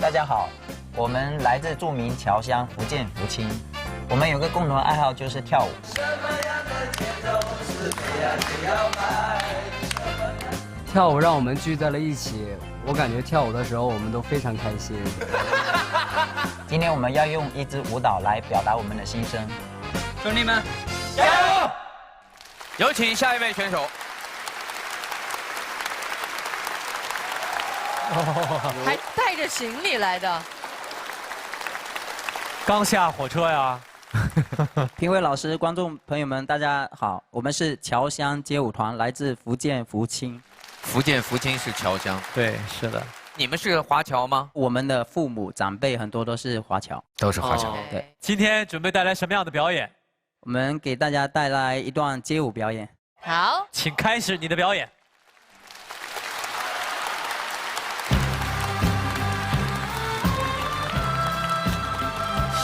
大家好，我们来自著名侨乡福建福清，我们有个共同爱好就是跳舞。跳舞让我们聚在了一起，我感觉跳舞的时候我们都非常开心。今天我们要用一支舞蹈来表达我们的心声，兄弟们，加油！有请下一位选手。还带着行李来的。刚下火车呀。评委老师、观众朋友们，大家好，我们是侨乡街舞团，来自福建福清。福建福清是侨乡，对，是的。你们是华侨吗？我们的父母长辈很多都是华侨，都是华侨。对。今天准备带来什么样的表演？我们给大家带来一段街舞表演。好，请开始你的表演。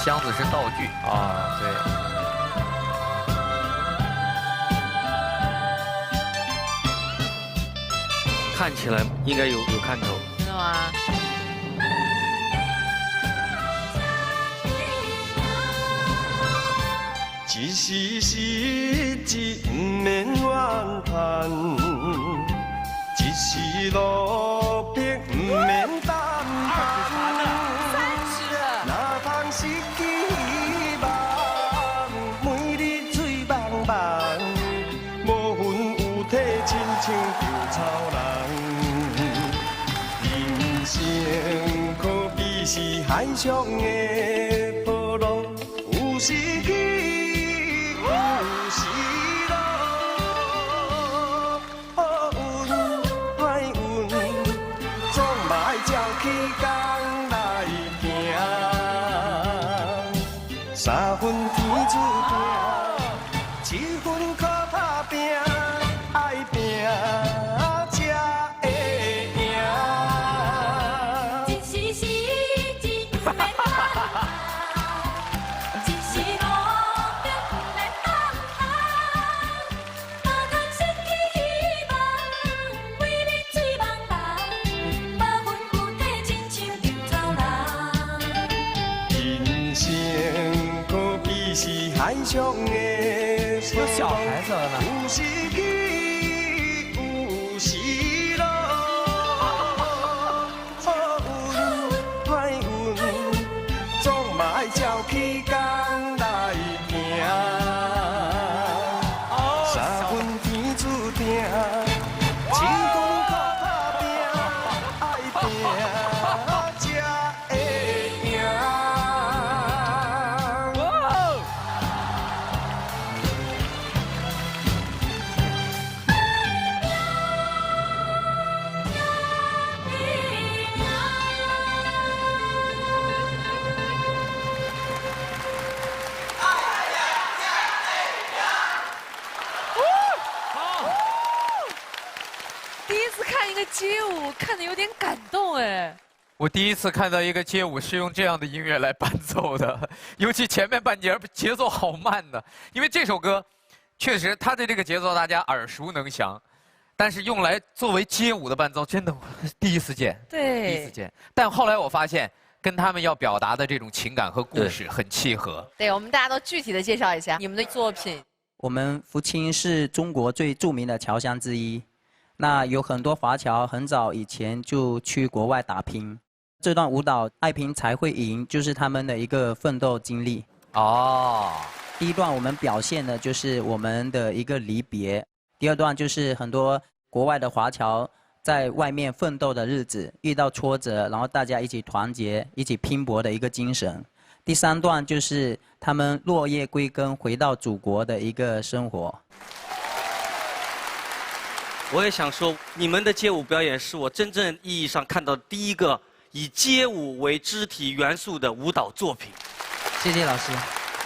箱子是道具啊，对。看起来应该有看头。真的吗？一时失志不免怨叹，一时落魄不免胆寒。哪通失去希望，每日醉茫茫，无魂有体，亲像稻草人。人生可比是海上的波浪，有时起。三分天注定，七分靠打拼，爱拼才会赢。一时失志不免胆，一时落魄不免胆寒。哪通失去希望，每日醉茫茫，无魂有体，亲像稻草人。人生可比是海上的有小孩子了呢。有时起，有时落，好运歹运，总嘛爱照起工来拼。三分天注定，七分靠打拼，爱拼才会赢。第一次看一个街舞，看的有点感动哎。我第一次看到一个街舞是用这样的音乐来伴奏的，尤其前面半截节奏好慢的，因为这首歌确实它的这个节奏大家耳熟能详，但是用来作为街舞的伴奏，真的第一次见。对，第一次见。但后来我发现，跟他们要表达的这种情感和故事很契合。对，我们大家都具体的介绍一下你们的作品。我们福清是中国最著名的侨乡之一，那有很多华侨很早以前就去国外打拼。这段舞蹈《爱拼才会赢》就是他们的一个奋斗经历。哦。第一段我们表现的就是我们的一个离别，第二段就是很多国外的华侨在外面奋斗的日子，遇到挫折，然后大家一起团结、一起拼搏的一个精神。第三段就是他们落叶归根、回到祖国的一个生活。我也想说，你们的街舞表演是我真正意义上看到第一个以街舞为肢体元素的舞蹈作品。谢谢老师。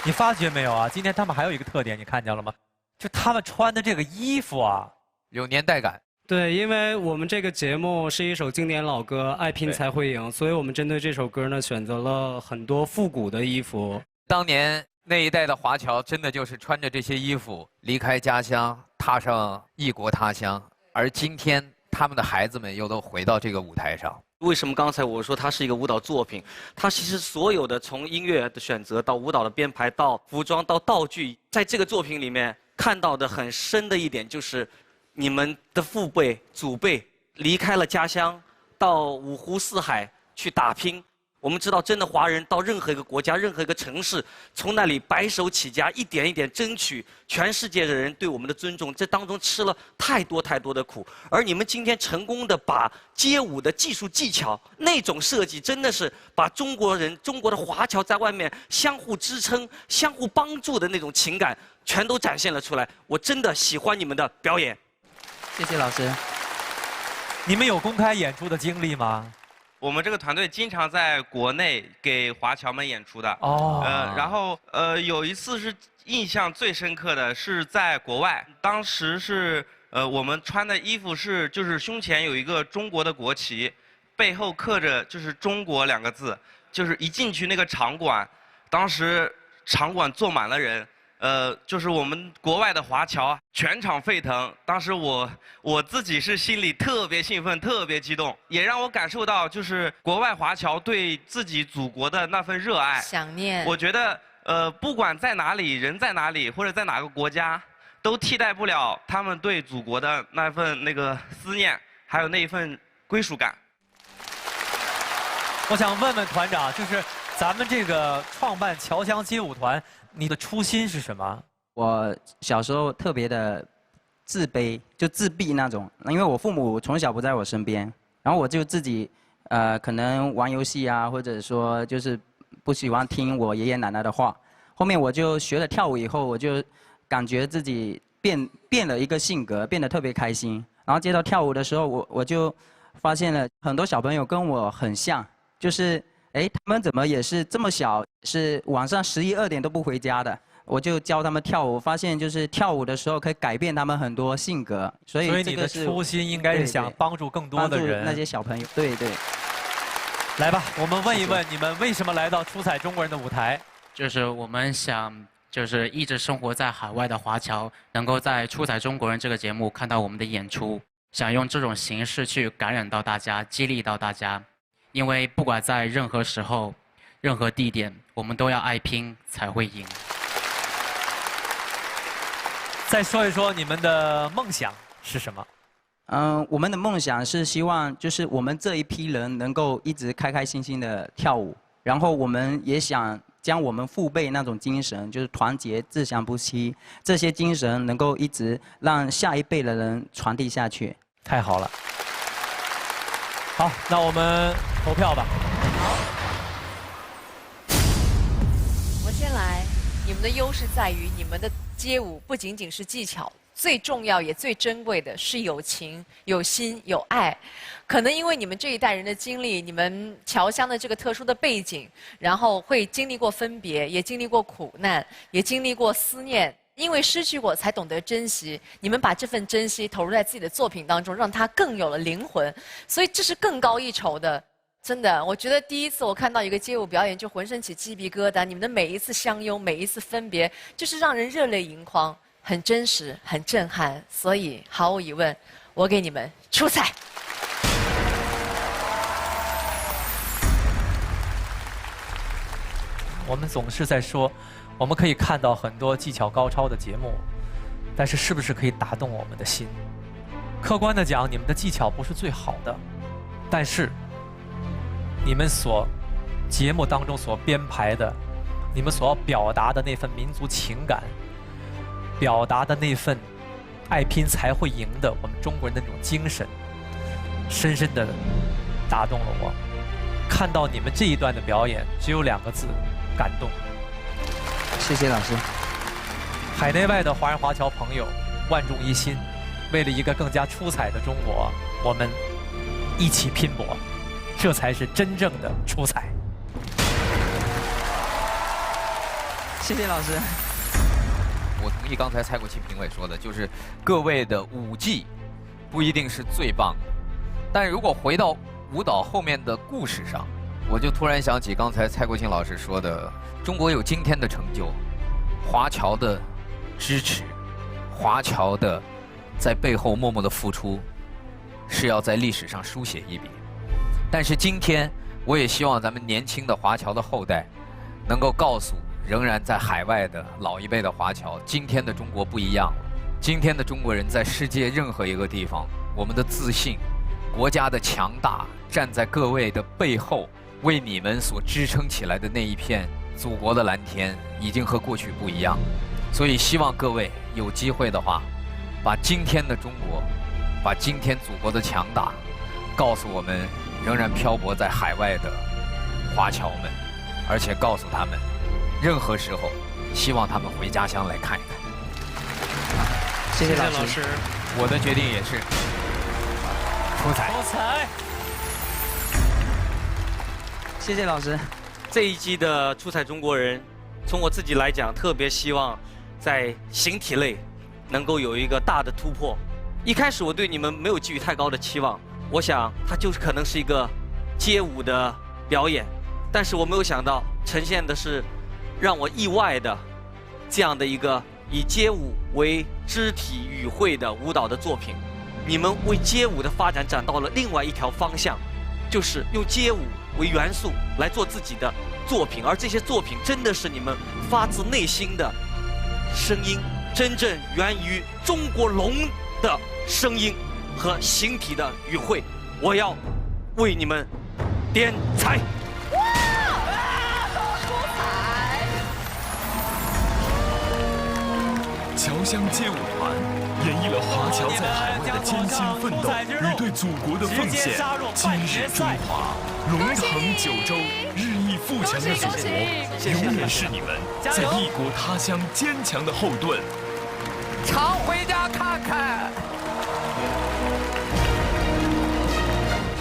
你发觉没有啊？今天他们还有一个特点，你看见了吗？就他们穿的这个衣服啊，有年代感。对，因为我们这个节目是一首经典老歌《爱拼才会赢》，所以我们针对这首歌呢，选择了很多复古的衣服。当年那一代的华侨，真的就是穿着这些衣服离开家乡，踏上异国他乡。而今天，他们的孩子们又都回到这个舞台上。为什么刚才我说它是一个舞蹈作品？它其实所有的从音乐的选择到舞蹈的编排到服装到道具，在这个作品里面看到的很深的一点就是，你们的父辈、祖辈离开了家乡，到五湖四海去打拼。我们知道，真的华人到任何一个国家、任何一个城市，从那里白手起家，一点一点争取全世界的人对我们的尊重。这当中吃了太多太多的苦，而你们今天成功的把街舞的技术技巧那种设计，真的是把中国人、中国的华侨在外面相互支撑、相互帮助的那种情感，全都展现了出来。我真的喜欢你们的表演。谢谢老师。你们有公开演出的经历吗？我们这个团队经常在国内给华侨们演出的。哦。然后有一次是印象最深刻的是在国外，当时是我们穿的衣服是就是胸前有一个中国的国旗，背后刻着就是中国2个字，就是一进去那个场馆，当时场馆坐满了人。就是我们国外的华侨全场沸腾，当时我自己是心里特别兴奋、特别激动，也让我感受到就是国外华侨对自己祖国的那份热爱、想念。我觉得不管在哪里，人在哪里，或者在哪个国家，都替代不了他们对祖国的那份那个思念，还有那一份归属感。我想问问团长，就是咱们这个创办侨乡街舞团，你的初心是什么？我小时候特别的自卑，就自闭那种，因为我父母从小不在我身边，然后我就自己可能玩游戏啊，或者说就是不喜欢听我爷爷奶奶的话。后面我就学了跳舞以后，我就感觉自己变了一个性格，变得特别开心。然后接到跳舞的时候，我就发现了很多小朋友跟我很像，就是他们怎么也是这么小，是晚上11、2点都不回家的。我就教他们跳舞，发现就是跳舞的时候可以改变他们很多性格，所以你的初心应该是想帮助更多的人，帮助那些小朋友。对对。来吧，我们问一问你们为什么来到出彩中国人的舞台？就是我们想，就是一直生活在海外的华侨，能够在出彩中国人这个节目看到我们的演出，想用这种形式去感染到大家，激励到大家。因为不管在任何时候、任何地点，我们都要爱拼才会赢。再说一说你们的梦想是什么？我们的梦想是希望就是我们这一批人能够一直开开心心的跳舞，然后我们也想将我们父辈那种精神，就是团结、自强不息这些精神，能够一直让下一辈的人传递下去。太好了。好，那我们投票吧。好，我先来。你们的优势在于你们的街舞不仅仅是技巧，最重要也最珍贵的是有情、有心、有爱。可能因为你们这一代人的经历，你们侨乡的这个特殊的背景，然后会经历过分别，也经历过苦难，也经历过思念。因为失去过，才懂得珍惜。你们把这份珍惜投入在自己的作品当中，让它更有了灵魂，所以这是更高一筹的。真的，我觉得第一次我看到一个街舞表演，就浑身起鸡皮疙瘩。你们的每一次相拥，每一次分别，就是让人热泪盈眶，很真实，很震撼。所以毫无疑问，我给你们出彩。我们总是在说，我们可以看到很多技巧高超的节目，但是是不是可以打动我们的心？客观的讲，你们的技巧不是最好的，但是你们所节目当中所编排的，你们所要表达的那份民族情感，表达的那份爱拼才会赢的我们中国人的那种精神，深深的打动了我。看到你们这一段的表演，只有2个字：感动。谢谢老师。海内外的华人华侨朋友，万众一心，为了一个更加出彩的中国，我们一起拼搏，这才是真正的出彩。谢谢老师。我同意刚才蔡国庆评委说的，就是各位的舞技不一定是最棒的，但如果回到舞蹈后面的故事上，我就突然想起刚才蔡国庆老师说的，中国有今天的成就，华侨的支持，华侨的在背后默默的付出，是要在历史上书写一笔。但是今天，我也希望咱们年轻的华侨的后代，能够告诉仍然在海外的老一辈的华侨，今天的中国不一样了。今天的中国人在世界任何一个地方，我们的自信、国家的强大，站在各位的背后，为你们所支撑起来的那一片祖国的蓝天，已经和过去不一样了。所以希望各位有机会的话，把今天的中国，把今天祖国的强大，告诉我们仍然漂泊在海外的华侨们，而且告诉他们，任何时候，希望他们回家乡来看一看。谢谢老师。我的决定也是出彩。出彩。谢谢老师。这一季的出彩中国人，从我自己来讲，特别希望在形体类能够有一个大的突破。一开始我对你们没有寄予太高的期望，我想它就是可能是一个街舞的表演，但是我没有想到呈现的是让我意外的这样的一个以街舞为肢体语汇的舞蹈的作品。你们为街舞的发展找到了另外一条方向，就是用街舞为元素来做自己的作品，而这些作品真的是你们发自内心的声音，真正源于中国龙的声音和形体的语汇。我要为你们点彩。侨乡街舞团演绎了华侨在海外的艰辛奋斗与对祖国的奉献。今日中华，龙腾九州，日益富强的祖国，永远是你们在异国他乡坚强的后盾。常回家看看。